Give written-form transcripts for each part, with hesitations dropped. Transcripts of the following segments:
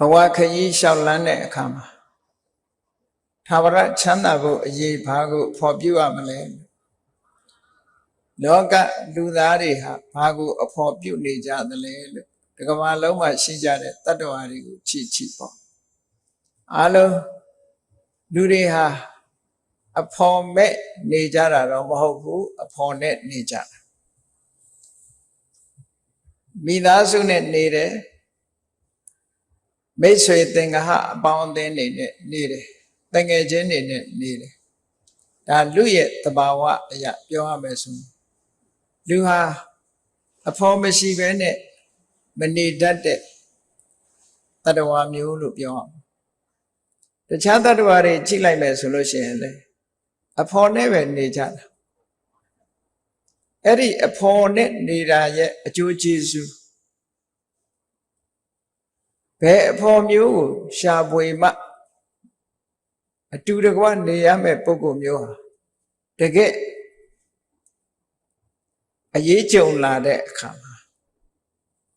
ဘဝခရီးလျှောက်လန်းတဲ့အခါမှာထာဝရချမ်းသာဖို့အရေးဘာကိုဖော်ပြရမလဲလောကလူသားတွေဟာဘာကိုအဖော်ပြုနေကြသလဲလို့ဒီကမ္ဘာလုံးမှာရှိကြတဲ့တတ္တဝါတွေကိုချီပေါ့အားလုံးလူတွေဟာအဖော်မဲ့နေကြတာတော့မဟုတ်ဘူးအဖော်နဲ့နေကြတာမိသားစုနဲ့နေတယ်မိတ်ဆွေသင်္ဃဟအပေါင်းအသင်းတွေနဲ့နေတယ်တငယ်ချင်းတွေနဲ့နေတယ်ဒါလူရဲ့သဘာဝအရာပြောရမယ်ဆိုလူဟာအဖော်မရှိဘဲနဲ့မနေတတ်တဲ့တတ္တဝါမျိုးလို့ပြောအောင်တခြားတတ္တဝါတွေကြည့်လိုက်မယ်ဆိုလို့ရှိရင်လေအဖော်နဲ့ပဲနေကြတာအဲ့ဒီအဖော်နဲ့နေတာရဲ့အကျိုးကျေးဇူးဘယ်အဖော်မျိုးကိုရှာဖွေမှအတူတကွနေရမယ့်ပုဂ္ဂိုလ်မျိုးဟာတကယ်အရေးကြုံလာတဲ့အခါမှာ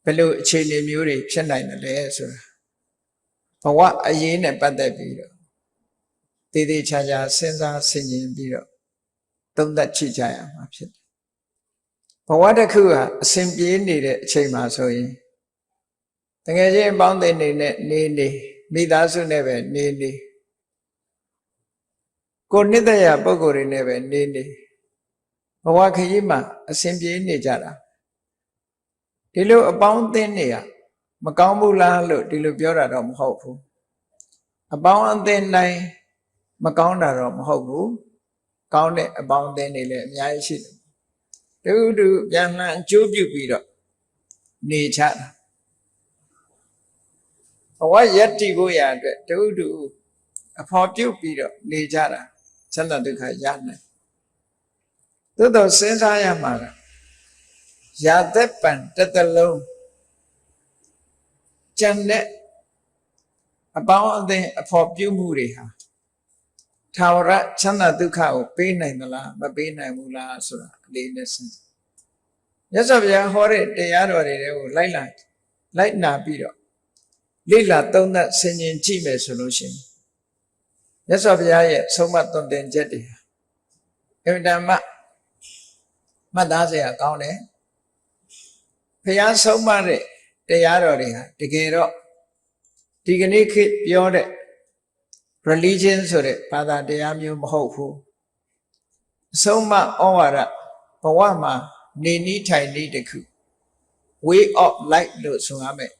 ဘယ်လိုအခြေအနေမျိုးတွေဖြစ်နိုင်တယ်လဲဆိုတာဘဝအရေးနဲ့ပတ်သက်ပြီးတော့တည်တည်ချာချာစဉ်းစားဆင်ခြင်ပြီးတော့သုံးသပ်ကြည့်ကြရမှာဖြစ်တယ်ဘဝတစ်ခုဟာအစဉ်ပြေးနေတဲ့အချိန်မှာဆိုရင်တကယ်ချင်းအပေါင်းအသင်းတွေနဲ့နေမိသားစုနဲ့ပဲနေကိုနှစ်သက်ရပုဂ္ဂိုလ်တွေနဲ့ပဲနေဘဝခရီးမှာအစဉ်ပြေးနေကြတာဒီလိုအပေါင်းအသင်းတွေကမကောင်းဘူးလားလို့ဒီလိုပြောတာတော့မဟုတ်ဘူးအပေါင်းအသင်းတိုင်းမကောင်းတာတော့မဟုတ်ဘူးကောင်းတဲ့အပေါင်းအသင်းတွေလည်းအများကြီးရှိတယ်တူပြန်လှန်အကျိုးပြုပြီးတော့နေချတာဘဝယက်တည်ဖို့ရအတွက်တူအဖော်ပြုတ်ပြီးတော့နေကြတာချမ်းသာဒုက္ခရနိုင်သို့တော့စဉ်းစားရမှာကရာသက်ပံတစ်သလုံးကျန်တဲ့အပေါင်းအသင်းအဖော်ပြုမှုတွေဟာထာဝရချမ်းသာဒုက္ခကိုပေးနိုင်သလားမပေးနိုင်ဘူးလားဆိုတာအလေးနဲ့စဉ်းစားမြတ်စွာဘုရားဟောတဲ့တရားတော်တွေကိုလိုက်နာပြီးတော့လေ့လာသုံးသပ်ဆင်ခြင်ကြည့်မယ်ဆိုလို့ရှိရင်မြတ်စွာဘုရားရဲ့ဆုံးမသွန်သင်ချက်တွေအင်မတန်မှတ်သားစရာကောင်းတယ်ဘုရားဆုံးမတဲ့တရားတော်တွေဟာတကယ်တော့ဒီကနေ့ခေတ်ပြောတဲ့ religion ဆိုတဲ့ဘာသာတရားမျိုးမဟုတ်ဘူးအဆုံးမဩဝါဒဘဝမှာနေနည်းထိုင်နည်းတစ်ခု way of life လို့ဆိုရမယ်